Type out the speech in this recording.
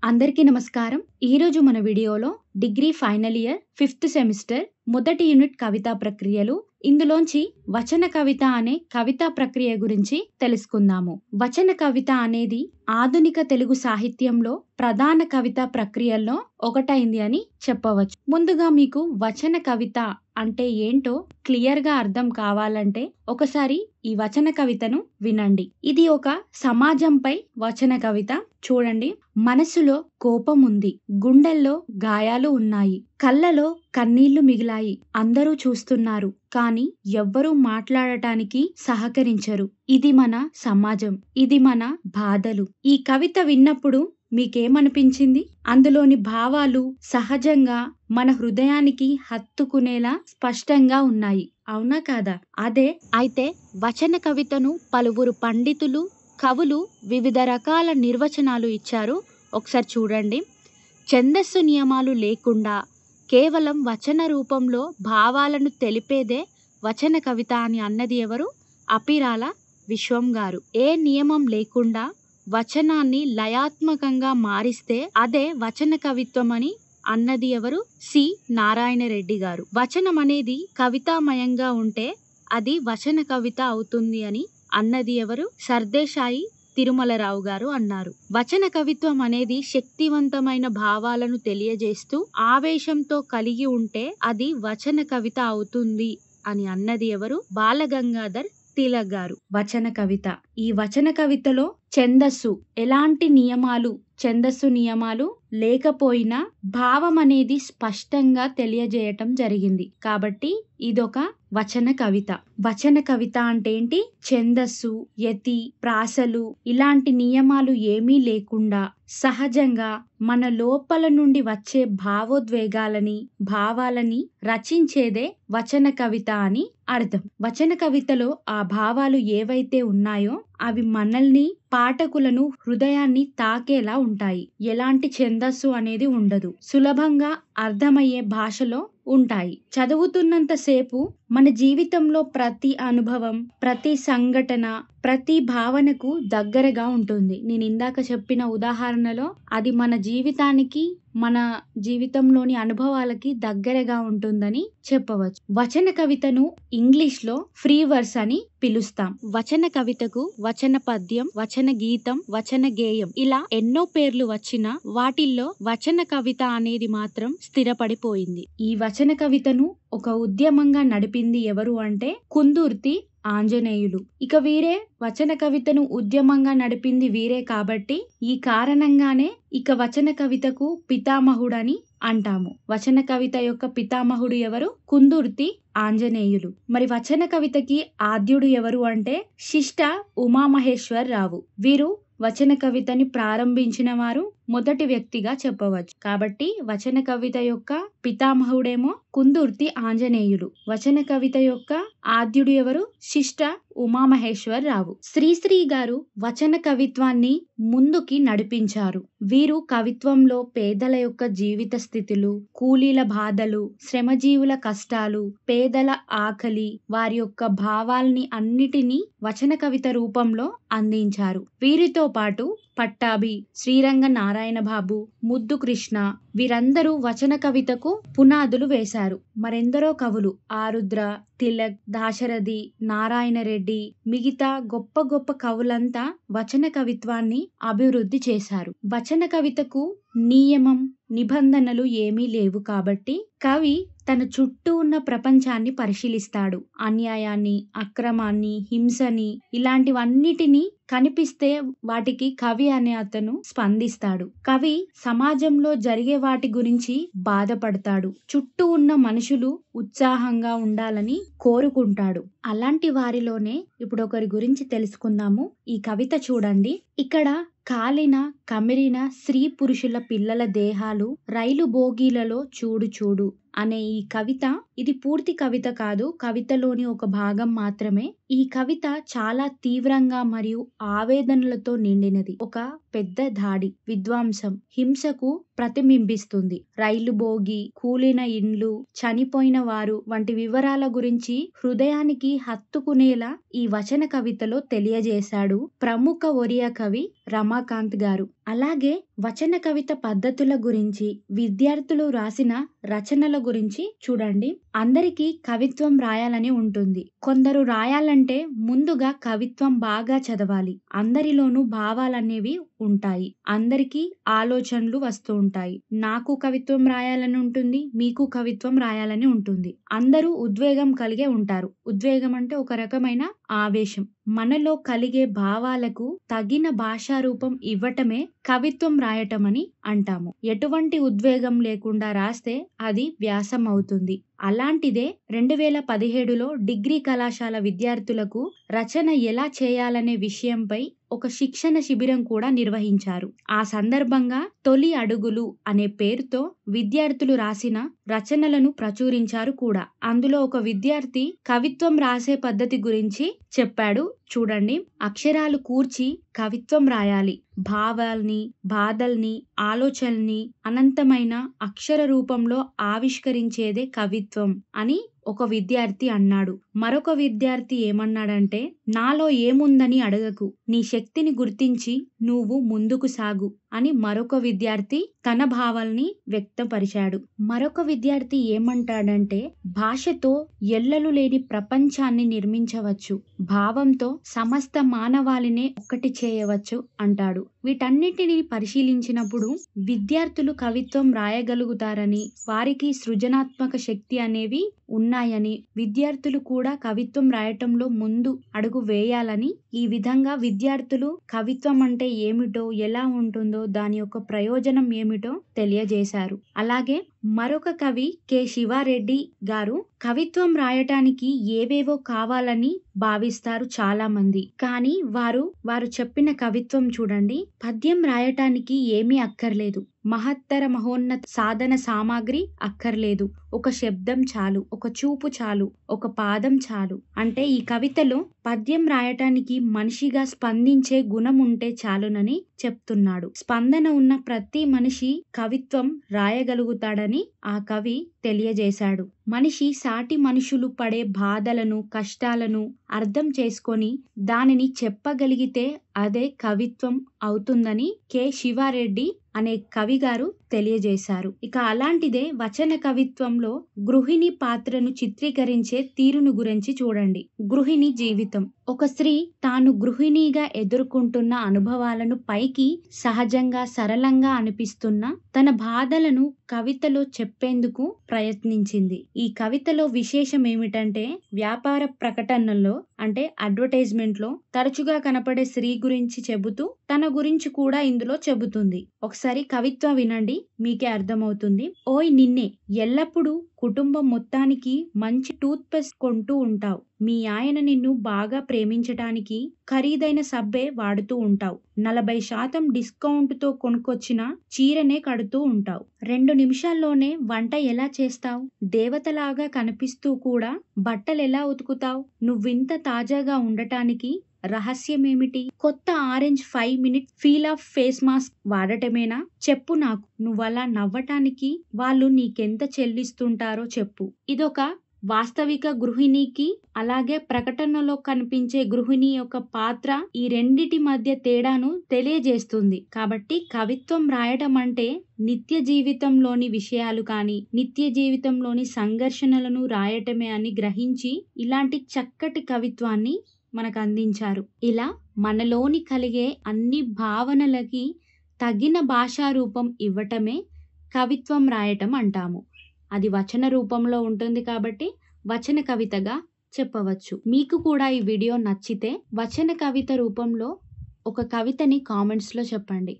అందరికీ నమస్కారం. ఈరోజు మన వీడియోలో degree final year 5th semester మొదటి యూనిట్ కవితా ప్రక్రియలు ఇందులోంచి వచన కవిత అనే కవితా ప్రక్రియ గురించి తెలుసుకుందాము. వచన కవిత అనేది ఆధునిక తెలుగు సాహిత్యంలో ప్రధాన కవితా ప్రక్రియల్లో ఒకటైంది అని చెప్పవచ్చు. ముందుగా మీకు వచన కవిత అంటే ఏంటో క్లియర్ గా అర్థం కావాలంటే ఒకసారి ఈ వచన కవితను వినండి. ఇది ఒక సమాజంపై వచన కవిత. చూడండి, మనసులో కోపం ఉంది, గుండెల్లో గాయాలు ఉన్నాయి, కళ్ళలో కన్నీళ్లు మిగిలాయి, అందరూ చూస్తున్నారు కానీ ఎవ్వరూ మాట్లాడటానికి సహకరించరు. ఇది మన సమాజం, ఇది మన బాధలు. ఈ కవిత విన్నప్పుడు మీకేమనిపించింది? అందులోని భావాలు సహజంగా మన హృదయానికి హత్తుకునేలా స్పష్టంగా ఉన్నాయి, అవునా కాదా? అదే అయితే వచన కవితను పలువురు పండితులు, కవులు వివిధ రకాల నిర్వచనాలు ఇచ్చారు. ఒకసారి చూడండి. ఛందస్సు నియమాలు లేకుండా కేవలం వచన రూపంలో భావాలను తెలిపేదే వచన కవిత అని అన్నది ఎవరు? అపిరాల విశ్వం గారు. ఏ నియమం లేకుండా వచనాన్ని లయాత్మకంగా మారిస్తే అదే వచన కవిత్వం అని అన్నది ఎవరు? సి నారాయణ రెడ్డి గారు. వచనం అనేది కవితామయంగా ఉంటే అది వచన కవిత అవుతుంది అని అన్నది ఎవరు? సర్దేశాయి తిరుమలరావు గారు అన్నారు. వచన కవిత్వం అనేది శక్తివంతమైన భావాలను తెలియజేస్తూ ఆవేశంతో కలిగి ఉంటే అది వచన కవిత అవుతుంది అని అన్నది ఎవరు? బాలగంగాధర్ తిలక్ గారు. వచన కవిత, ఈ వచన కవితలో ఎలాంటి ఛందస్సు నియమాలు లేకపోయినా భావం అనేది స్పష్టంగా తెలియజేయటం జరిగింది. కాబట్టి ఇదొక వచన కవిత. వచన కవిత అంటే ఏంటి? ఛందస్సు, యతి, ప్రాసలు ఇలాంటి నియమాలు ఏమీ లేకుండా సహజంగా మన లోపల నుండి వచ్చే భావాలని రచించేదే వచన కవిత అని అర్థం. వచన కవితలో ఆ భావాలు ఏవైతే ఉన్నాయో అవి మనల్ని, పాఠకులను, హృదయాన్ని తాకేలా ఉంటాయి. ఎలాంటి ఛందస్సు అనేది ఉండదు, సులభంగా అర్థమయ్యే భాషలో ఉంటాయి. చదువుతున్నంత సేపు మన జీవితంలో ప్రతి అనుభవం, ప్రతి సంఘటన, ప్రతి భావనకు దగ్గరగా ఉంటుంది. నేను ఇందాక చెప్పిన ఉదాహరణలో అది మన జీవితానికి, మన జీవితంలోని అనుభవాలకి దగ్గరగా ఉంటుందని చెప్పవచ్చు. వచన కవితను ఇంగ్లీష్ లో ఫ్రీ వర్స్ అని పిలుస్తాం. వచన కవితకు వచన పద్యం, వచన గీతం, వచన గేయం ఇలా ఎన్నో పేర్లు వచ్చినా వాటిల్లో వచన కవిత అనేది మాత్రం స్థిరపడిపోయింది. ఈ వచన కవితను ఒక ఉద్యమంగా నడిపింది ఎవరు అంటే కుందుర్తి ఆంజనేయులు. ఇక వీరే వచన కవితను ఉద్యమంగా నడిపింది వీరే కాబట్టి ఈ కారణంగానే ఇక వచన కవితకు పితామహుడని అంటాము. వచన కవిత యొక్క పితామహుడు ఎవరు? కుందుర్తి ఆంజనేయులు. మరి వచన కవితకి ఆద్యుడు ఎవరు అంటే శిష్ట ఉమామహేశ్వర్ రావు. వీరు వచన కవితని ప్రారంభించిన వారు, మొదటి వ్యక్తిగా చెప్పవచ్చు. కాబట్టి వచన కవిత యొక్క పితామహుడేమో కుందుర్తి ఆంజనేయులు. వచన కవిత యొక్క ఆద్యుడు ఎవరు? శిష్ట ఉమామహేశ్వర్ రావు. శ్రీశ్రీ గారు వచన కవిత్వాన్ని ముందుకి నడిపించారు. వీరు కవిత్వంలో పేదల యొక్క జీవిత స్థితులు, కూలీల బాధలు, శ్రమజీవుల కష్టాలు, పేదల ఆకలి, వారి యొక్క భావాల్ని అన్నిటినీ వచన కవిత రూపంలో అందించారు. వీరితో పాటు పట్టాభి, శ్రీరంగ నారాయణ బాబు, ముద్దు కృష్ణ వీరందరూ వచన కవితకు పునాదులు వేశారు. మరెందరో కవులు ఆరుద్ర, తిలక్, దాశరథి, నారాయణ రెడ్డి, మిగతా గొప్ప గొప్ప కవులంతా వచన కవిత్వాన్ని అభివృద్ధి చేశారు. వచన కవితకు నియమం, నిబంధనలు ఏమీ లేవు కాబట్టి కవి తన చుట్టూ ఉన్న ప్రపంచాన్ని పరిశీలిస్తాడు. అన్యాయాన్ని, అక్రమాన్ని, హింసని ఇలాంటివన్నిటినీ కనిపిస్తే వాటికి కవి అనే అతను స్పందిస్తాడు. కవి సమాజంలో జరిగే వాటి గురించి బాధపడతాడు. చుట్టూ ఉన్న మనుషులు ఉత్సాహంగా ఉండాలని కోరుకుంటాడు. అలాంటి వారిలోనే ఇప్పుడు ఒకరి గురించి తెలుసుకుందాము. ఈ కవిత చూడండి. ఇక్కడ కాలిన, కమిరిన స్త్రీ పురుషుల పిల్లల దేహాలు రైలు బోగీలలో చూడు చూడు అనే ఈ కవిత, ఇది పూర్తి కవిత కాదు, కవితలోని ఒక భాగం మాత్రమే. ఈ కవిత చాలా తీవ్రంగా మరియు ఆవేదనలతో నిండినది. ఒక పెద్ద దాడి, విధ్వంసం, హింసకు ప్రతిబింబిస్తుంది. రైలు బోగి, కూలిన ఇండ్లు, చనిపోయిన వారు వంటి వివరాల గురించి హృదయానికి హత్తుకునేలా ఈ వచన కవితలో తెలియజేశాడు ప్రముఖ ఒరియా కవి రమాకాంత్ గారు. అలాగే వచన కవిత పద్ధతుల గురించి, విద్యార్థులు రాసిన రచనల గురించి చూడండి. అందరికీ కవిత్వం రాయాలని ఉంటుంది. కొందరు రాయాలంటే ముందుగా కవిత్వం బాగా చదవాలి. అందరిలోనూ భావాలనేవి ఉంటాయి. అందరికీ ఆలోచనలు వస్తూ ఉంటాయి. నాకు కవిత్వం రాయాలని ఉంటుంది. మీకు కవిత్వం రాయాలని ఉంటుంది. అందరూ ఉద్వేగం కలిగే ఉంటారు. ఉద్వేగం అంటే ఒక రకమైన ఆవేశం. మనలో కలిగే భావాలకు తగిన భాషా రూపం ఇవ్వటమే కవిత్వం రాయటమని అంటాము. ఎటువంటి ఉద్వేగం లేకుండా రాస్తే అది వ్యాసం అవుతుంది. అలాంటిదే 2017లో డిగ్రీ కళాశాల విద్యార్థులకు రచన ఎలా చేయాలనే విషయంపై ఒక శిక్షణ శిబిరం కూడా నిర్వహించారు. ఆ సందర్భంగా తొలి అడుగులు అనే పేరుతో విద్యార్థులు రాసిన రచనలను ప్రచురించారు కూడా. అందులో ఒక విద్యార్థి కవిత్వం రాసే పద్ధతి గురించి చెప్పాడు. చూడండి. అక్షరాలు కూర్చి కవిత్వం రాయాలి. భావాల్ని, బాధల్ని, ఆలోచనల్ని అనంతమైన అక్షర రూపంలో ఆవిష్కరించేదే కవిత్వం అని ఒక విద్యార్థి అన్నాడు. మరొక విద్యార్థి ఏమన్నాడంటే, నాలో ఏముందని అడగకు, నీ శక్తిని గుర్తించి నువ్వు ముందుకు సాగు అని మరొక విద్యార్థి తన భావాల్ని వ్యక్తపరిచాడు. మరొక విద్యార్థి ఏమంటాడంటే, భాషతో ఎల్లలు లేని ప్రపంచాన్ని నిర్మించవచ్చు, భావంతో సమస్త మానవాళినే ఒక్కటి చేయవచ్చు అంటాడు. వీటన్నిటిని పరిశీలించినప్పుడు విద్యార్థులు కవిత్వం రాయగలుగుతారని, వారికి సృజనాత్మక శక్తి అనేవి ఉన్నాయని, విద్యార్థులు కూడా కవిత్వం రాయటంలో ముందు అడుగు వేయాలని, ఈ విధంగా విద్యార్థులు కవిత్వం అంటే ఏమిటో, ఎలా ఉంటుందో, దాని యొక్క ప్రయోజనం ఏమిటో తెలియజేశారు. అలాగే మరొక కవి కె శివారెడ్డి గారు కవిత్వం రాయటానికి ఏవేవో కావాలని భావిస్తారు చాలా మంది. కానీ వారు చెప్పిన కవిత్వం చూడండి. పద్యం రాయటానికి ఏమీ అక్కర్లేదు. మహత్తర మహోన్నత సాధన సామాగ్రి అక్కర్లేదు. ఒక శబ్దం చాలు, ఒక చూపు చాలు, ఒక పాదం చాలు. అంటే ఈ కవితలో పద్యం రాయటానికి మనిషిగా స్పందించే గుణం ఉంటే చాలునని చెప్తున్నాడు. స్పందన ఉన్న ప్రతి మనిషి కవిత్వం రాయగలుగుతాడని ఆ కవి తెలియజేశాడు. మనిషి సాటి మనుషులు పడే బాధలను, కష్టాలను అర్థం చేసుకొని దానిని చెప్పగలిగితే అదే కవిత్వం అవుతుందని కె శివారెడ్డి అనే కవి గారు తెలియజేశారు. ఇక అలాంటిదే వచన కవిత్వంలో గృహిణి పాత్రను చిత్రీకరించే తీరును గురించి చూడండి. గృహిణి జీవితం. ఒక స్త్రీ తాను గృహిణిగా ఎదుర్కొంటున్న అనుభవాలను పైకి సహజంగా, సరళంగా అనిపిస్తున్న తన బాధలను కవితలో చెప్పేందుకు ప్రయత్నించింది. ఈ కవితలో విశేషం ఏమిటంటే, వ్యాపార ప్రకటనల్లో అంటే అడ్వర్టైజ్మెంట్ లో తరచుగా కనపడే స్త్రీ గురించి చెబుతూ తన గురించి కూడా ఇందులో చెబుతుంది. ఒకసారి కవిత్వం వినండి, మీకే అర్థమవుతుంది. ఓయ్ నిన్నే, ఎల్లప్పుడూ కుటుంబం మొత్తానికి మంచి టూత్ పేస్ట్ కొంటూ ఉంటావు. మీ ఆయన నిన్ను బాగా ప్రేమించటానికి ఖరీదైన సబ్బే వాడుతూ ఉంటావు. 40% డిస్కౌంట్ తో కొనుక్కొచ్చిన చీరనే కడుతూ ఉంటావు. 2 నిమిషాల్లోనే వంట ఎలా చేస్తావు? దేవతలాగా కనిపిస్తూ కూడా బట్టలు ఎలా ఉతుకుతావు? నువ్వింత తాజాగా ఉండటానికి రహస్యమేమిటి? కొత్త orange 5 minute peel off face mask వాడటమేనా? చెప్పు నాకు. నువ్వలా నవ్వటానికి వాళ్ళు నీకెంత చెల్లిస్తుంటారో చెప్పు. ఇదొక వాస్తవిక గృహిణికి, అలాగే ప్రకటనలో కనిపించే గృహిణి యొక్క పాత్ర, ఈ రెండిటి మధ్య తేడాను తెలియజేస్తుంది. కాబట్టి కవిత్వం రాయటం అంటే నిత్య జీవితంలోని విషయాలు కానీ, నిత్య జీవితంలోని సంఘర్షణలను రాయటమే అని గ్రహించి ఇలాంటి చక్కటి కవిత్వాన్ని మనకు అందించారు. ఇలా మనలోని కలిగే అన్ని భావనలకి తగిన భాషా రూపం ఇవ్వటమే కవిత్వం రాయటం అంటాము. అది వచన రూపంలో ఉంటుంది కాబట్టి వచన కవితగా చెప్పవచ్చు. మీకు కూడా ఈ వీడియో నచ్చితే వచన కవిత రూపంలో ఒక కవితని కామెంట్స్లో చెప్పండి.